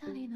Hey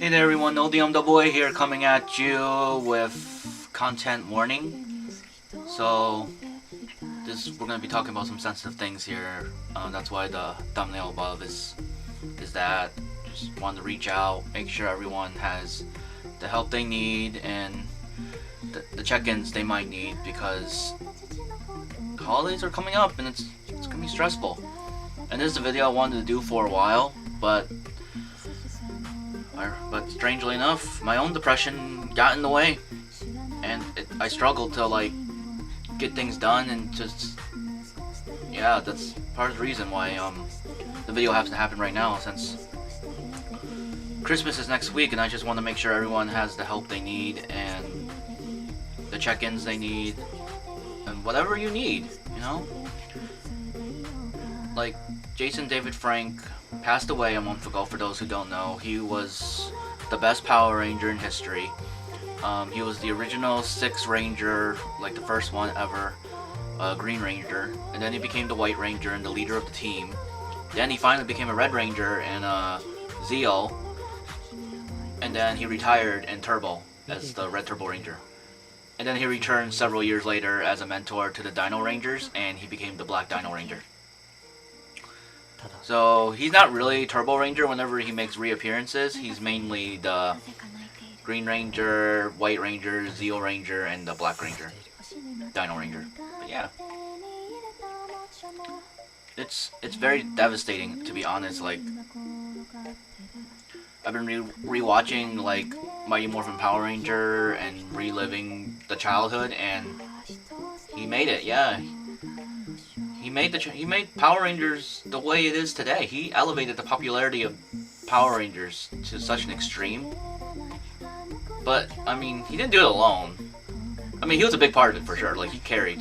there everyone, Odium the Boy here coming at you with content warning. So we're going to be talking about some sensitive things here. That's why the thumbnail above is that. Just wanted to reach out, make sure everyone has the help they need and the check-ins they might need, because holidays are coming up and it's going to be stressful. And this is a video I wanted to do for a while, but strangely enough, my own depression got in the way, and I struggled to get things done, and just that's part of the reason why the video has to happen right now, since Christmas is next week, and I just want to make sure everyone has the help they need and the check-ins they need and whatever you need, you know. Like Jason David Frank passed away a month ago. For those who don't know, he was the best Power Ranger in history. He was the original 6th Ranger, like the first one ever, Green Ranger, and then he became the White Ranger and the leader of the team. Then he finally became a Red Ranger and Zeo, and then he retired in Turbo as the Red Turbo Ranger. And then he returned several years later as a mentor to the Dino Rangers, and he became the Black Dino Ranger. So he's not really Turbo Ranger whenever he makes reappearances. He's mainly the Green Ranger, White Ranger, Zeo Ranger, and the Black Ranger, Dino Ranger. But yeah, it's very devastating, to be honest. Like, I've been rewatching like Mighty Morphin Power Ranger and reliving the childhood, and he made it. Yeah. He made Power Rangers the way it is today. He elevated the popularity of Power Rangers to such an extreme. But I mean, he didn't do it alone. I mean, he was a big part of it for sure. Like, he carried.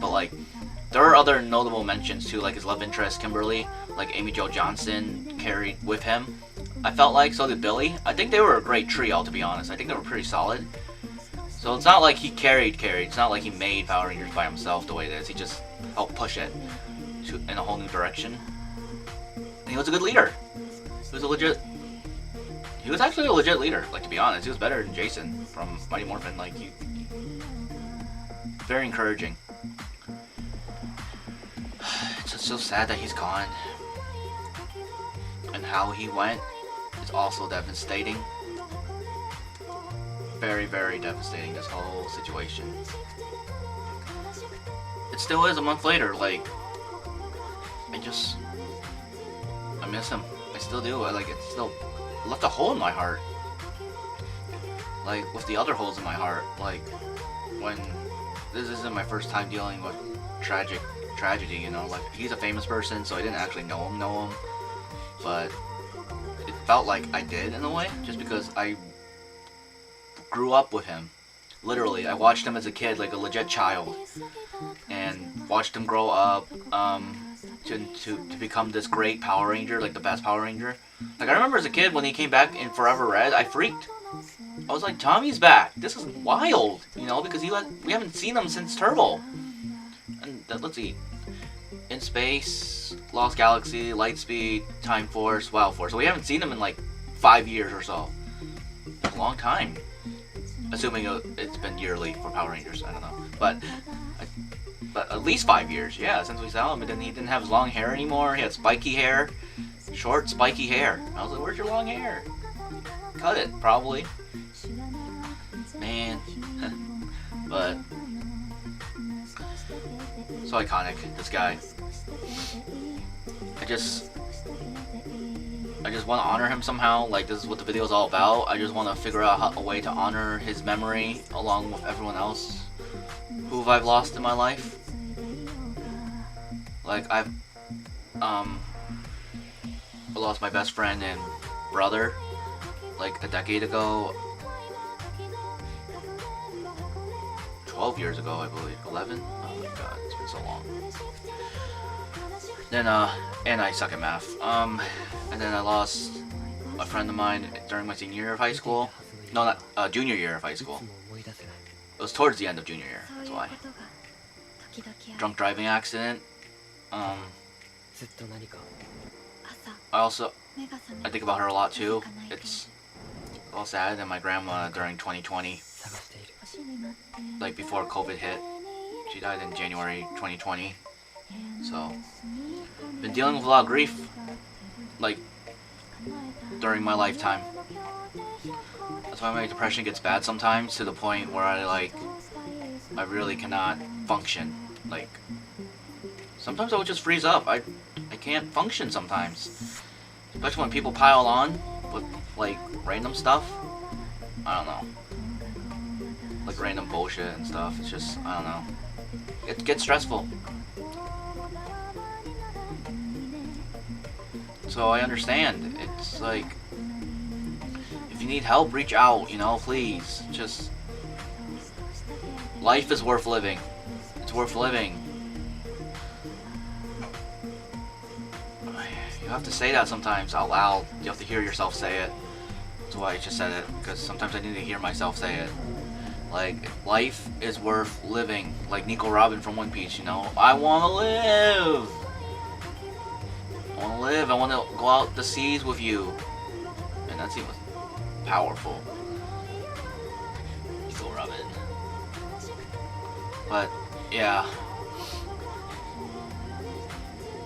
But like, there are other notable mentions too, like his love interest Kimberly, like Amy Jo Johnson carried with him. I felt like so did Billy. I think they were a great trio, to be honest. I think they were pretty solid. So it's not like he carried. It's not like he made Power Rangers by himself the way it is. He just helped push it in a whole new direction. And he was a good leader. He was actually a legit leader. Like, to be honest, he was better than Jason from Mighty Morphin. Like, very encouraging. It's just so sad that he's gone. And how he went is also devastating. Very, very devastating, this whole situation. It still is a month later. Like, I miss him. I still do. It still left a hole in my heart. Like, with the other holes in my heart. Like, when this isn't my first time dealing with tragedy, you know. Like, he's a famous person, so I didn't actually know him. But it felt like I did in a way, just because I grew up with him. Literally, I watched him as a kid, like a legit child, and watched him grow up to become this great Power Ranger, like the best Power Ranger. Like, I remember as a kid when he came back in Forever Red, I freaked. I was like, Tommy's back. This is wild, you know, because we haven't seen him since Turbo. And let's see, In Space, Lost Galaxy, Lightspeed, Time Force, Wild Force. So we haven't seen him in like 5 years or so. A long time. Assuming it's been yearly for Power Rangers, I don't know. But at least 5 years, yeah, since we saw him. And then he didn't have his long hair anymore. He had spiky hair. Short, spiky hair. I was like, where's your long hair? Cut it, probably. Man. But so iconic, this guy. I just want to honor him somehow. Like, this is what the video is all about. I just want to figure out a way to honor his memory along with everyone else who I've lost in my life. Like, I lost my best friend and brother like a decade ago. 12 years ago, I believe. 11? Oh my god, it's been so long. Then, and I suck at math. And then I lost a friend of mine during my senior year of high school. No, not, junior year of high school. was towards the end of junior year. That's why. Drunk driving accident. I think about her a lot too. It's all sad. And my grandma during 2020, like before COVID hit, she died in January 2020. So, been dealing with a lot of grief, like, during my lifetime. That's why my depression gets bad sometimes, to the point where I really cannot function. Like, sometimes I would just freeze up. I can't function sometimes. Especially when people pile on with, like, random stuff. I don't know. Like, random bullshit and stuff. It's just, I don't know. It gets stressful. So I understand. It's like, if you need help, reach out, you know, please. Just, life is worth living. It's worth living. You have to say that sometimes out loud. You have to hear yourself say it. That's why I just said it, because sometimes I need to hear myself say it. Like, life is worth living. Like Nico Robin from One Piece, you know? I wanna live! I want to live. I want to go out the seas with you. And that seems powerful. Go Robin. But, yeah.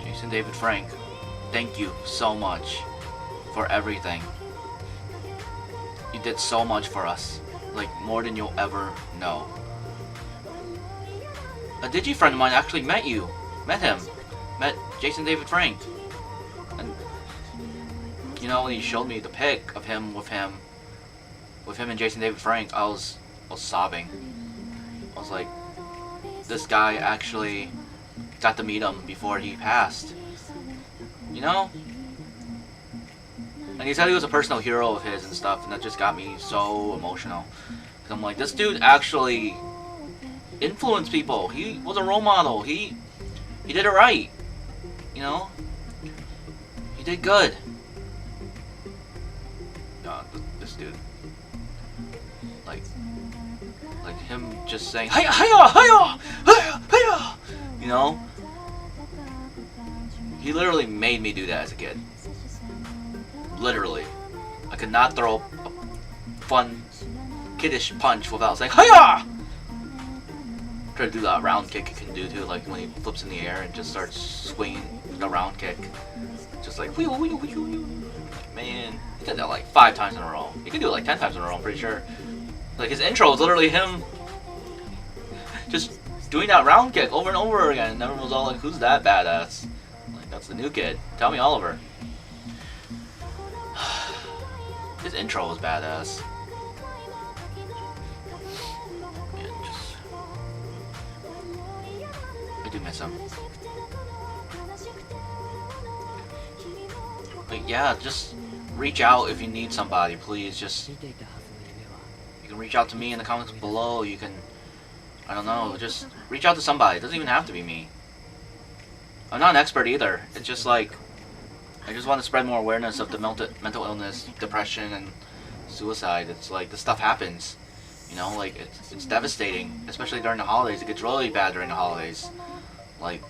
Jason David Frank, thank you so much for everything. You did so much for us. Like, more than you'll ever know. A Digi friend of mine actually met you. Met him. Met Jason David Frank. And, you know, when he showed me the pic of him with him and Jason David Frank, I was sobbing. I was like, this guy actually got to meet him before he passed. You know? And he said he was a personal hero of his and stuff, and that just got me so emotional. Because I'm like, this dude actually influenced people. He was a role model. He did it right. You know? He did good. This dude. Like him just saying, hiya, hiya, hiya, hiya, hiya. You know? He literally made me do that as a kid. Literally. I could not throw a fun, kiddish punch without saying, hiya! Try to do that round kick he can do too, like when he flips in the air and just starts swinging the round kick. Just like, wheel, wheel, wheel, wheel. Man, he did that like 5 times in a row. He can do it like 10 times in a row, I'm pretty sure. Like his intro is literally him just doing that round kick over and over again. And everyone was all like, who's that badass? Like, that's the new kid. Tell me Oliver. His intro was badass. Yeah, I do miss him. But yeah, just reach out if you need somebody, please. Just, you can reach out to me in the comments below. You can, I don't know, just reach out to somebody. It doesn't even have to be me. I'm not an expert either. It's just like, I just want to spread more awareness of the mental illness, depression, and suicide. It's like, this stuff happens. You know, like, it's devastating. Especially during the holidays. It gets really bad during the holidays. Like,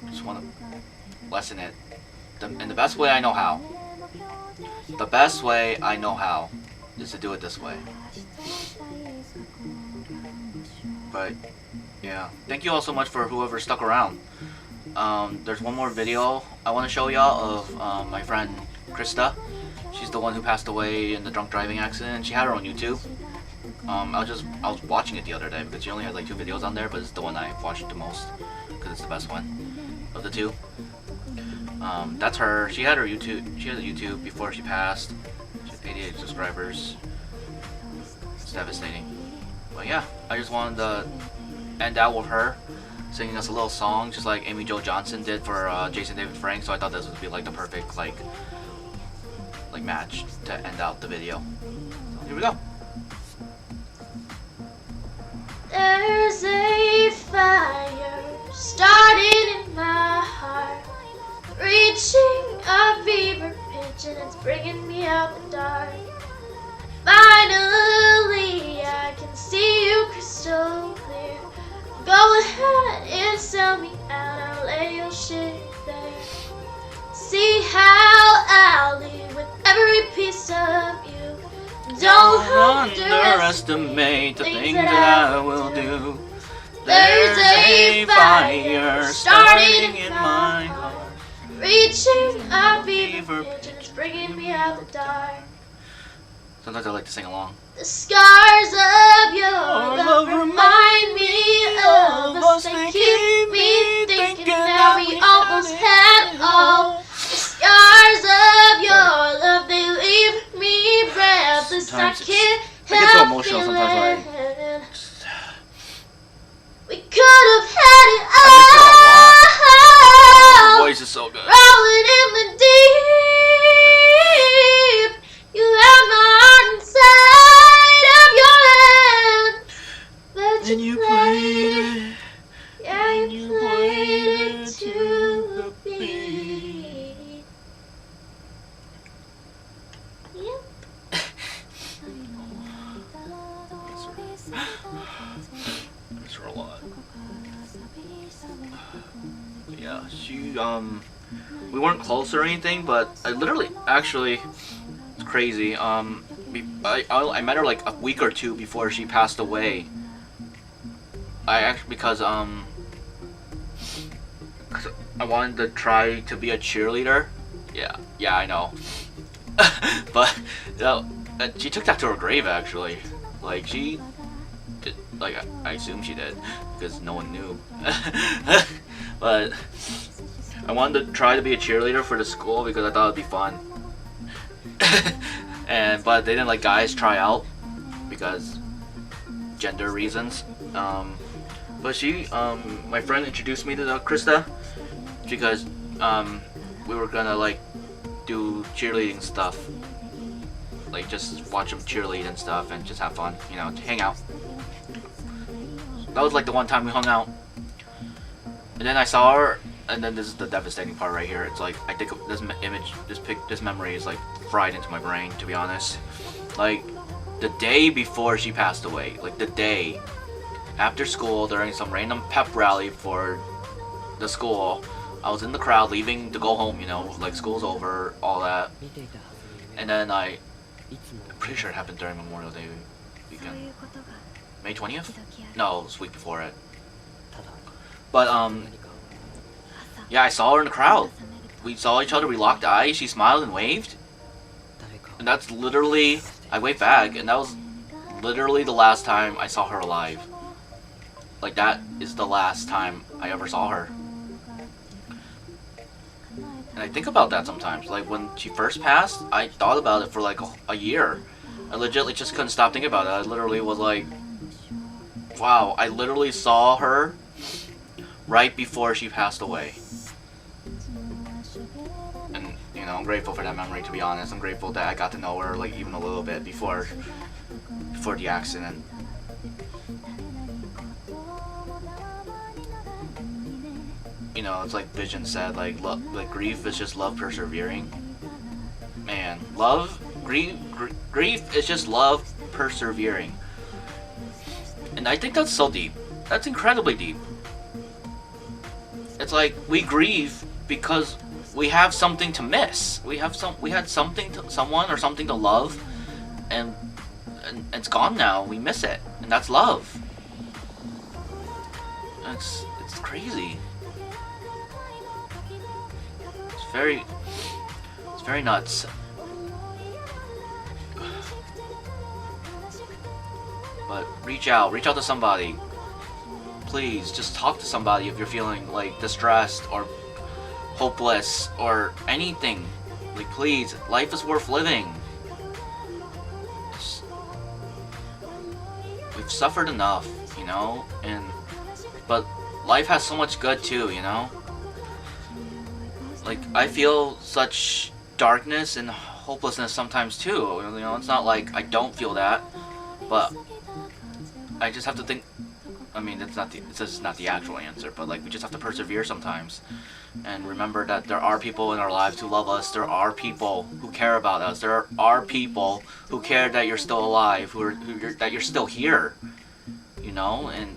I just want to lessen it. And the best way I know how. The best way I know how is to do it this way. But, yeah. Thank you all so much for whoever stuck around. There's one more video I want to show y'all of my friend Krysta. She's the one who passed away in the drunk driving accident. She had her own YouTube. I was watching it the other day because she only had like 2 videos on there, but it's the one I watched the most because it's the best one of the 2. That's her. She had her YouTube. She had a YouTube before she passed. She had 88 subscribers. It's devastating. But yeah, I just wanted to end out with her singing us a little song, just like Amy Jo Johnson did for Jason David Frank. So I thought this would be like the perfect like match to end out the video. So here we go. There's a fire starting in my heart, reaching a fever pitch, and it's bringing me out the dark. Finally, sell me out, I'll lay your shit there. See how I'll leave with every piece of you. Don't underestimate the things that I will do. There's a fire starting in my heart, reaching a fever pitch and it's bringing me out the dark. Sometimes I like to sing along. The scars of your love remind me of us. They keep me thinking that we almost had it all. The scars of your love, they leave me breathless. I can't help feeling. We could have had it all. Your voice is so good. Rolling in the deep. You have my heart inside of your hands. But you played it. Yeah, you played it to the beat. Yep. That's a lot. Yeah, she, we weren't close or anything, but I literally, actually, it's crazy, I met her like a week or two before she passed away. Because I wanted to try to be a cheerleader. Yeah, I know. But, she took that to her grave, actually. Like, she did, like, I assume she did, because no one knew. But I wanted to try to be a cheerleader for the school because I thought it'd be fun. But they didn't let guys try out because gender reasons. But she, my friend introduced me to Krysta because we were gonna like do cheerleading stuff, like just watch them cheerlead and stuff and just have fun, you know, hang out. That was like the one time we hung out. And then I saw her, and then this is the devastating part right here. It's like, I think this image, this memory is like fried into my brain, to be honest. Like, the day before she passed away, like the day after school during some random pep rally for the school, I was in the crowd leaving to go home, you know, like school's over, all that. And then I'm pretty sure it happened during Memorial Day weekend. May 20th? No, it was the week before it. But, yeah, I saw her in the crowd. We saw each other, we locked eyes, she smiled and waved. And that's literally, I waved back, and that was literally the last time I saw her alive. Like, that is the last time I ever saw her. And I think about that sometimes. Like, when she first passed, I thought about it for like a year. I legitimately just couldn't stop thinking about it. I literally was like, wow, I literally saw her right before she passed away. And, you know, I'm grateful for that memory, to be honest. I'm grateful that I got to know her, like, even a little bit before the accident. You know, it's like Vision said, like, grief is just love persevering. Man, grief is just love persevering. And I think that's so deep. That's incredibly deep. It's like we grieve because we have something to miss. We had something to someone or something to love, and it's gone now. We miss it, and that's love. It's crazy. It's very nuts. But reach out to somebody. Please, just talk to somebody if you're feeling like distressed or hopeless or anything. Like, please, life is worth living. We've suffered enough, you know, but life has so much good too, you know. Like, I feel such darkness and hopelessness sometimes too. You know, it's not like I don't feel that, but I just have to think. I mean, it's not the actual answer, but like, we just have to persevere sometimes, and remember that there are people in our lives who love us. There are people who care about us. There are people who care that you're still alive, that you're still here, you know. And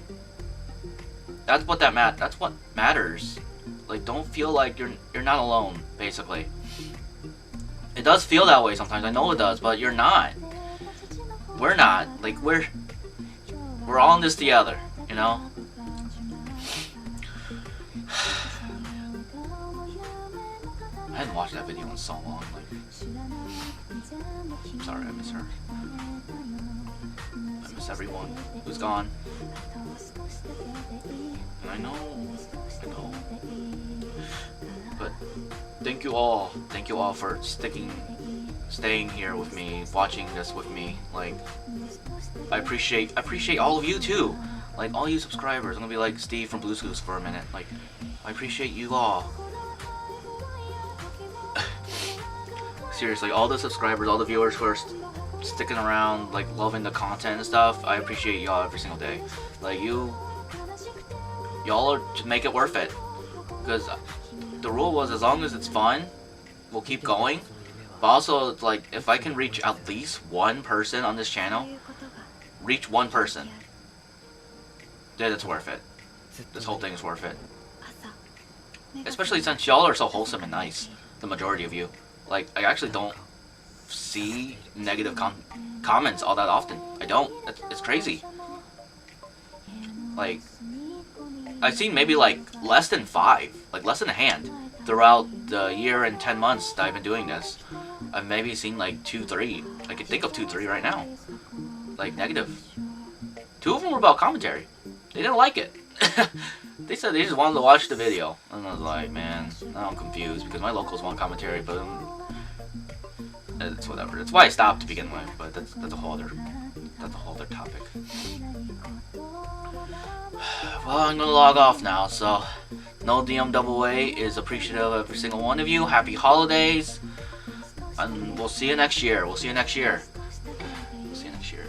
That's what that's what matters. Like, don't feel like you're not alone, basically. It does feel that way sometimes, I know it does, but you're not. We're not. Like, we're all in this together, you know? I hadn't watched that video in so long, like, I'm sorry, I miss her. I miss everyone who's gone. And I know. But thank you all for staying here with me, watching this with me. Like, I appreciate all of you too. Like, all you subscribers. I'm gonna be like Steve from Blue's Goose for a minute. Like, I appreciate you all. Seriously, all the subscribers, all the viewers who are sticking around, like, loving the content and stuff, I appreciate y'all every single day. Like, y'all are to make it worth it. Because the rule was, as long as it's fun, we'll keep going. But also, it's like, if I can reach at least one person on this channel, reach one person, then it's worth it. This whole thing is worth it. Especially since y'all are so wholesome and nice, the majority of you. Like, I actually don't see negative comments all that often. I don't. It's crazy. Like, I've seen maybe like less than 5, like less than a hand, throughout the year and 10 months that I've been doing this. I've maybe seen like 2, 3. I can think of 2, 3 right now. Like, negative. 2 of them were about commentary. They didn't like it. They said they just wanted to watch the video. And I was like, man, now I'm confused because my locals want commentary, but it's whatever. That's why I stopped to begin with, but that's a whole other topic. Well, I'm gonna log off now, so no DMAA is appreciative of every single one of you. Happy holidays, and we'll see you next year. We'll see you next year. We'll see you next year.